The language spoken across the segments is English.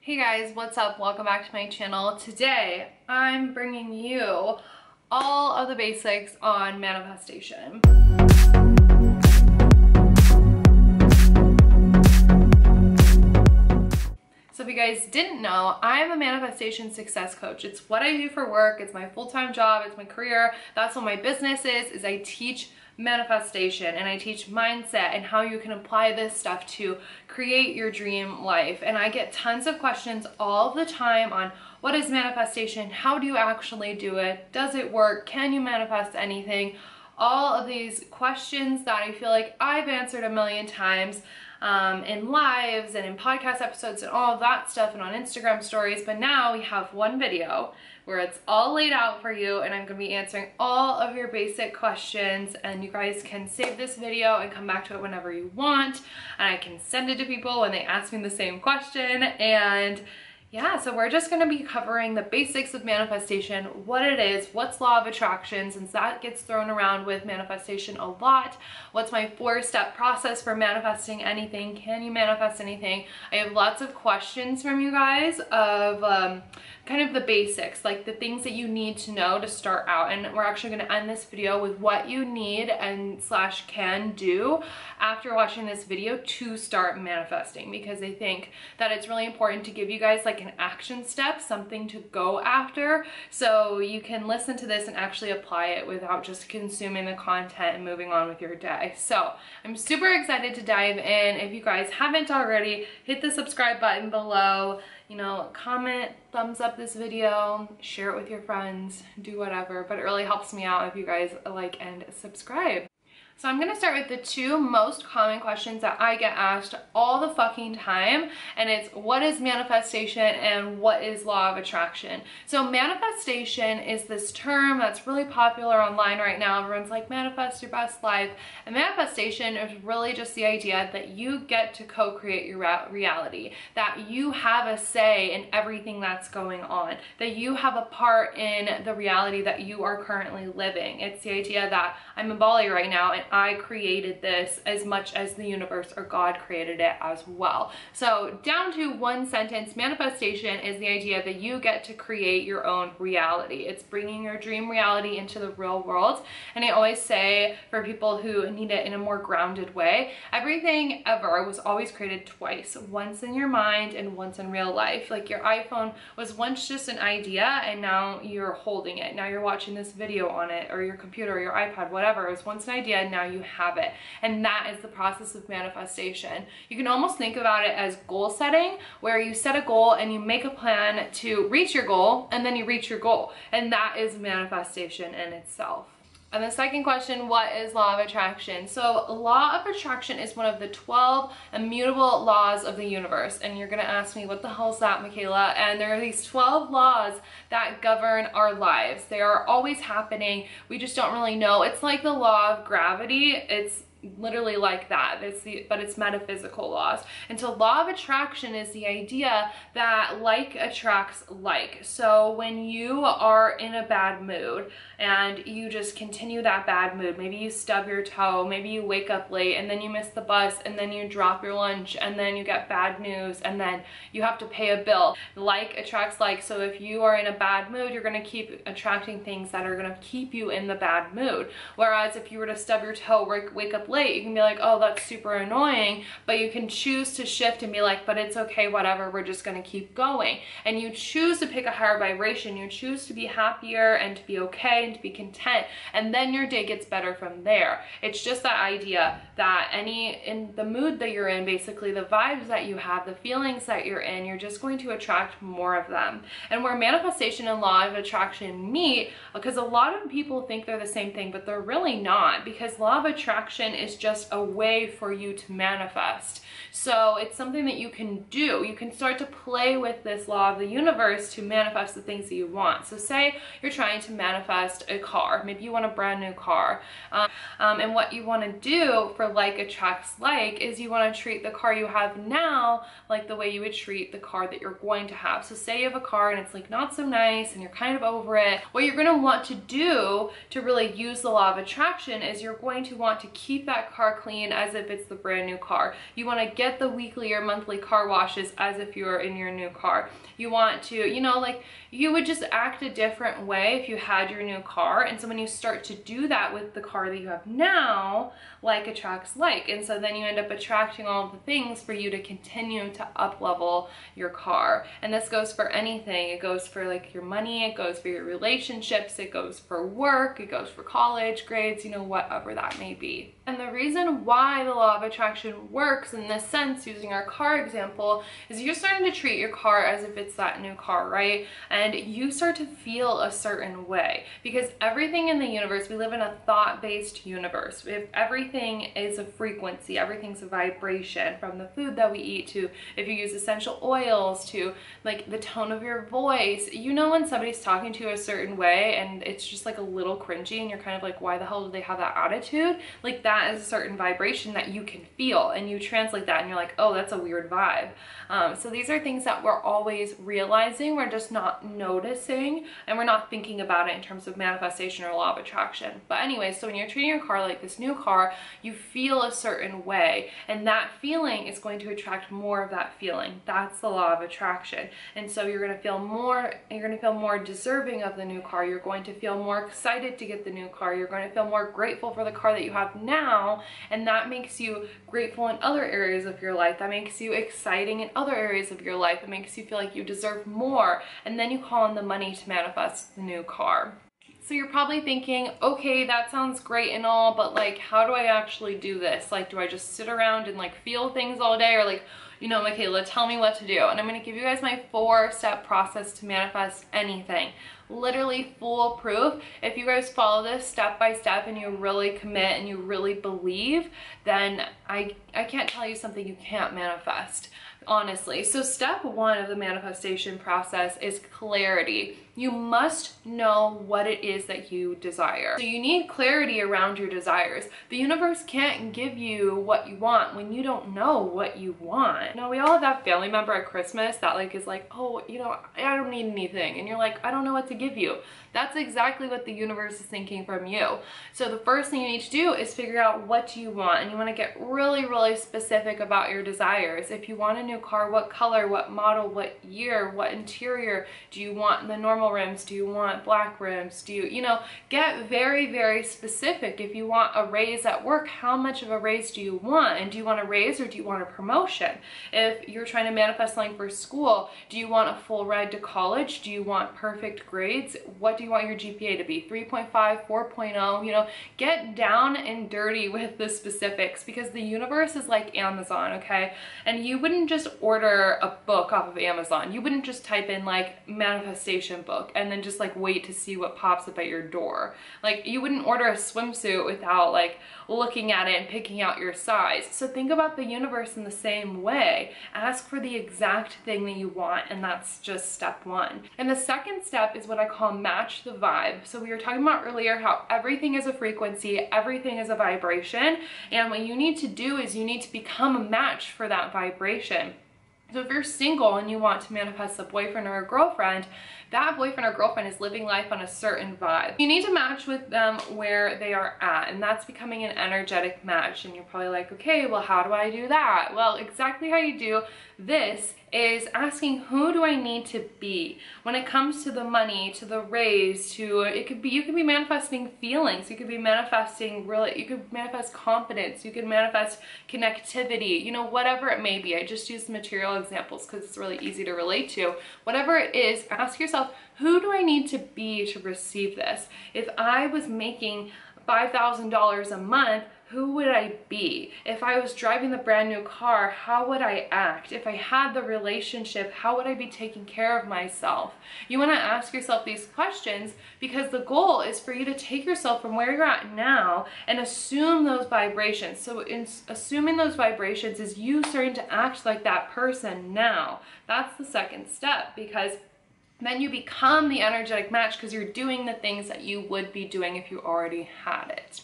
Hey guys, what's up? Welcome back to my channel. Today, I'm bringing you all of the basics on manifestation. So if you guys didn't know, I'm a manifestation success coach. It's what I do for work. It's my full-time job. It's my career. That's what my business is I teach manifestation and I teach mindset and how you can apply this stuff to create your dream life. And I get tons of questions all the time on what is manifestation? How do you actually do it? Does it work? Can you manifest anything? All of these questions that I feel like I've answered a million times in lives and in podcast episodes and all of that stuff and on Instagram stories. But now we have one video where it's all laid out for you and I'm going to be answering all of your basic questions, and you guys can save this video and come back to it whenever you want, and I can send it to people when they ask me the same question. And yeah, so we're just going to be covering the basics of manifestation, what it is, what's law of attraction, since that gets thrown around with manifestation a lot. What's my 4-step process for manifesting anything? Can you manifest anything? I have lots of questions from you guys of kind of the basics, like the things that you need to know to start out. And we're actually going to end this video with what you need and / can do after watching this video to start manifesting, because I think that it's really important to give you guys like an action step, something to go after, so you can listen to this and actually apply it without just consuming the content and moving on with your day. So I'm super excited to dive in. If you guys haven't already, hit the subscribe button below, comment, thumbs up this video, share it with your friends, do whatever, but it really helps me out if you guys like and subscribe. So I'm going to start with the 2 most common questions that I get asked all the fucking time, and it's what is manifestation and what is law of attraction. So manifestation is this term that's really popular online right now. Everyone's like, manifest your best life. And manifestation is really just the idea that you get to co-create your reality, that you have a say in everything that's going on, that you have a part in the reality that you are currently living. It's the idea that I'm in Bali right now and I created this as much as the universe or God created it as well. So down to one sentence, manifestation is the idea that you get to create your own reality. It's bringing your dream reality into the real world. And I always say, for people who need it in a more grounded way, everything ever was always created twice, once in your mind and once in real life. Like your iPhone was once just an idea and now you're holding it. Now you're watching this video on it, or your computer or your iPad, whatever. It was once an idea and now you have it. And that is the process of manifestation. You can almost think about it as goal setting, where you set a goal and you make a plan to reach your goal, and then you reach your goal. And that is manifestation in itself. And the second question, what is law of attraction? So law of attraction is one of the 12 immutable laws of the universe. And you're gonna ask me, what the hell is that, Michaela? And there are these 12 laws that govern our lives. They are always happening. We just don't really know. It's like the law of gravity. It's literally like that. But it's metaphysical laws. And so law of attraction is the idea that like attracts like. So when you are in a bad mood and you just continue that bad mood, maybe you stub your toe, maybe you wake up late and then you miss the bus and then you drop your lunch and then you get bad news and then you have to pay a bill. Like attracts like. So if you are in a bad mood, you're going to keep attracting things that are going to keep you in the bad mood. Whereas if you were to stub your toe, wake up late, you can be like, oh, that's super annoying, but you can choose to shift and be like, but it's okay, whatever, we're just going to keep going. And you choose to pick a higher vibration. You choose to be happier and to be okay and to be content, and then your day gets better from there. It's just that idea that in the mood that you're in, basically the vibes that you have, the feelings that you're in, you're just going to attract more of them. And where manifestation and law of attraction meet, because a lot of people think they're the same thing, but they're really not, because law of attraction is just a way for you to manifest. So it's something that you can do. You can start to play with this law of the universe to manifest the things that you want. So say you're trying to manifest a car. Maybe you want a brand new car. And what you want to do for like attracts like is you want to treat the car you have now like the way you would treat the car that you're going to have. So say you have a car and it's like not so nice and you're kind of over it. What you're going to want to do to really use the law of attraction is you're going to want to keep that car clean as if it's the brand new car. You want to get the weekly or monthly car washes as if you're in your new car. You want to, you know, like you would just act a different way if you had your new car. And so when you start to do that with the car that you have now, like attracts like. And so then you end up attracting all of the things for you to continue to up level your car. And this goes for anything. It goes for like your money, it goes for your relationships, it goes for work, it goes for college grades, you know, whatever that may be. And the reason why the law of attraction works in this sense, using our car example, is you're starting to treat your car as if it's that new car, right? And you start to feel a certain way, because everything in the universe, we live in a thought-based universe. If everything is a frequency, everything's a vibration, from the food that we eat to if you use essential oils to like the tone of your voice. You know when somebody's talking to you a certain way and it's just like a little cringy and you're kind of like, why the hell do they have that attitude? Like that is a certain vibration that you can feel, and you translate that and you're like, oh, that's a weird vibe. So these are things that we're always realizing, we're just not noticing, and we're not thinking about it in terms of manifestation or law of attraction. But anyway, so when you're treating your car like this new car, you feel a certain way, and that feeling is going to attract more of that feeling. That's the law of attraction. And so you're going to feel more deserving of the new car. You're going to feel more excited to get the new car. You're going to feel more grateful for the car that you have now, and that makes you grateful in other areas of your life. That makes you exciting in other areas of your life. It makes you feel like you deserve more, and then you call in the money to manifest the new car. So you're probably thinking, okay, that sounds great and all, but like, how do I actually do this? Like, do I just sit around and like feel things all day? Or like, you know, Michaela, tell me what to do. And I'm going to give you guys my 4-step process to manifest anything. Literally foolproof. If you guys follow this step by step and you really commit and you really believe, then I can't tell you something you can't manifest, honestly. So step 1 of the manifestation process is clarity. You must know what it is that you desire. So you need clarity around your desires. The universe can't give you what you want when you don't know what you want. You know, we all have that family member at Christmas that like is like, oh, you know, I don't need anything. And you're like, I don't know what to give you. That's exactly what the universe is thinking from you. So the first thing you need to do is figure out what do you want, and you want to get really, really specific about your desires. If you want a new car, what color, what model, what year, what interior? Do you want the normal rims? Do you want black rims? Do you know, get very, very specific. If you want a raise at work, how much of a raise do you want? And do you want a raise or do you want a promotion? If you're trying to manifest something for school, do you want a full ride to college? Do you want perfect grades? What do you want your GPA to be? 3.5, 4.0, you know, get down and dirty with the specifics, because the universe is like Amazon, okay? And you wouldn't just order a book off of Amazon. You wouldn't just type in like manifestation book and then just like wait to see what pops up at your door. Like you wouldn't order a swimsuit without like looking at it and picking out your size. So think about the universe in the same way. Ask for the exact thing that you want, and that's just step 1. And the second step is what I call match the vibe. So we were talking about earlier how everything is a frequency, everything is a vibration, and what you need to do is you need to become a match for that vibration. So if you're single and you want to manifest a boyfriend or a girlfriend, that boyfriend or girlfriend is living life on a certain vibe. You need to match with them where they are at, and that's becoming an energetic match. And you're probably like, okay, well, how do I do that? Well, exactly how you do this is asking, who do I need to be when it comes to the money, to the raise, to you could be manifesting feelings, you could be manifesting you could manifest confidence, you could manifest connectivity, you know, whatever it may be. I just use material examples because it's really easy to relate to. Whatever it is, ask yourself, who do I need to be to receive this? If I was making $5,000 a month, who would I be? If I was driving the brand new car, how would I act? If I had the relationship, how would I be taking care of myself? You want to ask yourself these questions because the goal is for you to take yourself from where you're at now and assume those vibrations. So in assuming those vibrations is you starting to act like that person now. That's the second step, because then you become the energetic match because you're doing the things that you would be doing if you already had it.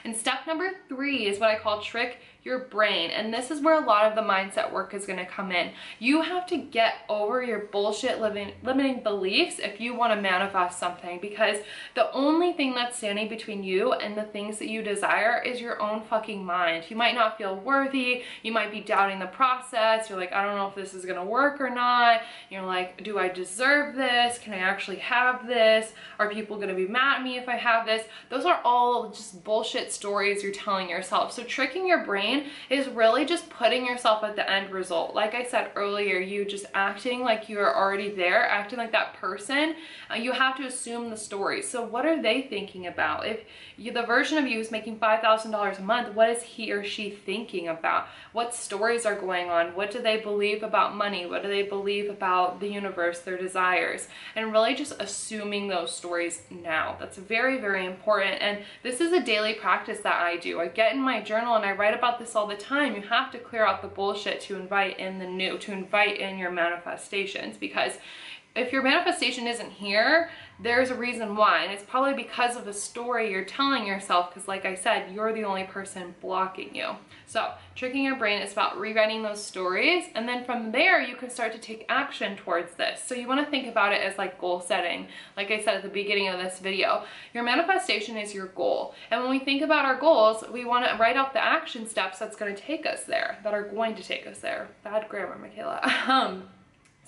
And step number 3 is what I call trick your brain. And this is where a lot of the mindset work is going to come in. You have to get over your bullshit limiting beliefs if you want to manifest something, because the only thing that's standing between you and the things that you desire is your own fucking mind. You might not feel worthy. You might be doubting the process. You're like, I don't know if this is going to work or not. You're like, do I deserve this? Can I actually have this? Are people going to be mad at me if I have this? Those are all just bullshit stories you're telling yourself. So tricking your brain is really just putting yourself at the end result. Like I said earlier, you just acting like you're already there, acting like that person. You have to assume the story. So what are they thinking about? If the version of you is making $5,000 a month, what is he or she thinking about? What stories are going on? What do they believe about money? What do they believe about the universe, their desires? And really just assuming those stories now. That's very, very important. And this is a daily practice that I do. I get in my journal and I write about this all the time. You have to clear out the bullshit to invite in the new, to invite in your manifestations, because if your manifestation isn't here, there's a reason why. And it's probably because of the story you're telling yourself, because like I said, you're the only person blocking you. So tricking your brain is about rewriting those stories. And then from there, you can start to take action towards this. So you want to think about it as like goal setting. Like I said at the beginning of this video, your manifestation is your goal. And when we think about our goals, we want to write out the action steps that's going to take us there, that are going to take us there. Bad grammar, Michaela.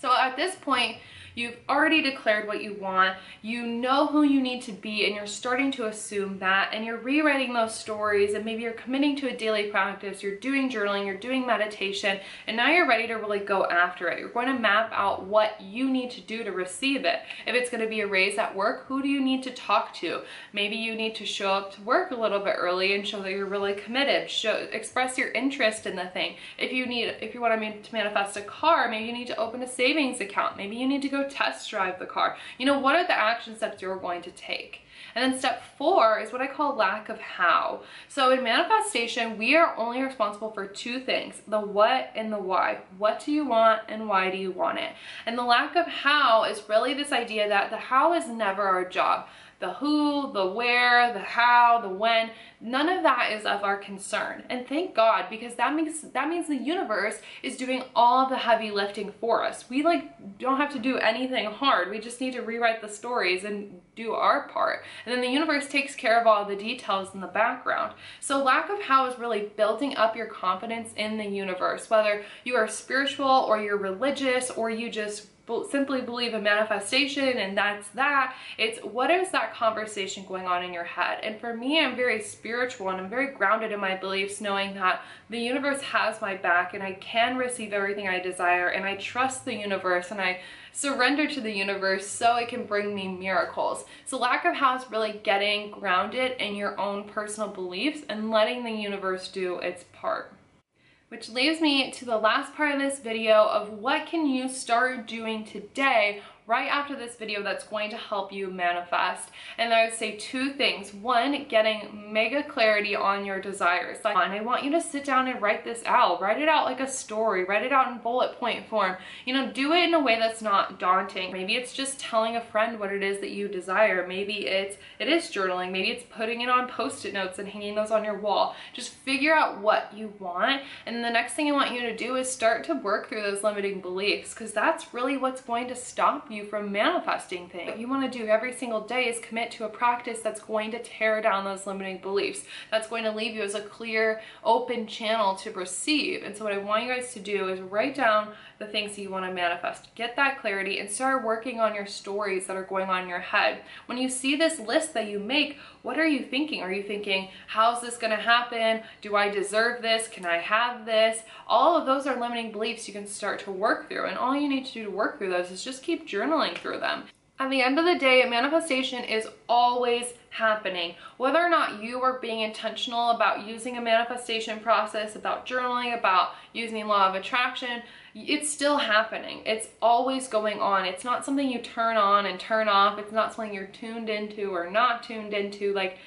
So at this point, you've already declared what you want, you know who you need to be, and you're starting to assume that, and you're rewriting those stories, and maybe you're committing to a daily practice, you're doing journaling, you're doing meditation, and now you're ready to really go after it. You're going to map out what you need to do to receive it. If it's going to be a raise at work, who do you need to talk to? Maybe you need to show up to work a little bit early and show that you're really committed. Express your interest in the thing. If you want to manifest a car, maybe you need to open a savings account. Maybe you need to go test drive the car. You know, what are the action steps you're going to take? And then step 4 is what I call lack of how. So in manifestation, we are only responsible for 2 things, the what and the why. What do you want and why do you want it? And the lack of how is really this idea that the how is never our job. The who, the where, the how, the when, none of that is of our concern. And thank God, because that means the universe is doing all the heavy lifting for us. We don't have to do anything hard. We just need to rewrite the stories and do our part. And then the universe takes care of all the details in the background. So lack of how is really building up your confidence in the universe, whether you are spiritual or you're religious or you just simply believe in manifestation and that's that. It's what is that conversation going on in your head? And for me, I'm very spiritual and I'm very grounded in my beliefs, knowing that the universe has my back and I can receive everything I desire, and I trust the universe and I surrender to the universe so it can bring me miracles. So lack of how is really getting grounded in your own personal beliefs and letting the universe do its part. Which leads me to the last part of this video of what can you start doing today right after this video that's going to help you manifest. And I would say 2 things. 1, getting mega clarity on your desires. Like, I want you to sit down and write this out. Write it out like a story. Write it out in bullet point form. You know, do it in a way that's not daunting. Maybe it's just telling a friend what it is that you desire. Maybe it is journaling. Maybe it's putting it on Post-it notes and hanging those on your wall. Just figure out what you want. And the next thing I want you to do is start to work through those limiting beliefs, because that's really what's going to stop you from manifesting things. What you want to do every single day is commit to a practice that's going to tear down those limiting beliefs. That's going to leave you as a clear, open channel to receive. And so what I want you guys to do is write down the things that you want to manifest. Get that clarity and start working on your stories that are going on in your head. When you see this list that you make, what are you thinking? Are you thinking, how's this going to happen? Do I deserve this? Can I have this? All of those are limiting beliefs you can start to work through. And all you need to do to work through those is just keep journaling through them. At the end of the day, manifestation is always happening. Whether or not you are being intentional about using a manifestation process, about journaling, about using law of attraction, it's still happening. It's always going on. It's not something you turn on and turn off. It's not something you're tuned into or not tuned into. Like,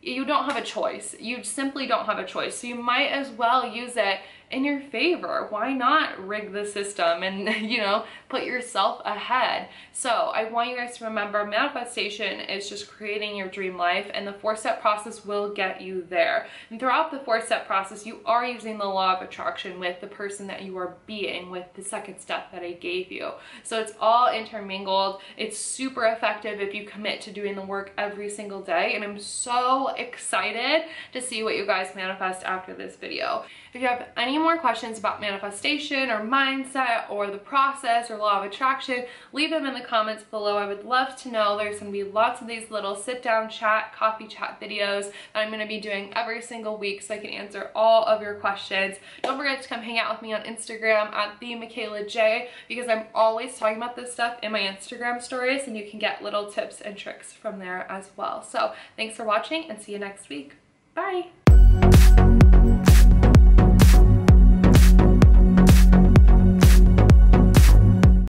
you don't have a choice. You simply don't have a choice. So you might as well use it in your favor. Why not rig the system and, you know, put yourself ahead? So I want you guys to remember, manifestation is just creating your dream life, and the 4-step process will get you there. And throughout the 4-step process, you are using the law of attraction with the person that you are being, with the 2nd step that I gave you. So it's all intermingled. It's super effective if you commit to doing the work every single day. And I'm so excited to see what you guys manifest after this video. If you have any more questions about manifestation or mindset or the process or law of attraction, leave them in the comments below. I would love to know. There's going to be lots of these little sit down chat, coffee chat videos that I'm going to be doing every single week so I can answer all of your questions. Don't forget to come hang out with me on Instagram at @TheMichaelaJ, because I'm always talking about this stuff in my Instagram stories, and you can get little tips and tricks from there as well. So thanks for watching, and see you next week. Bye.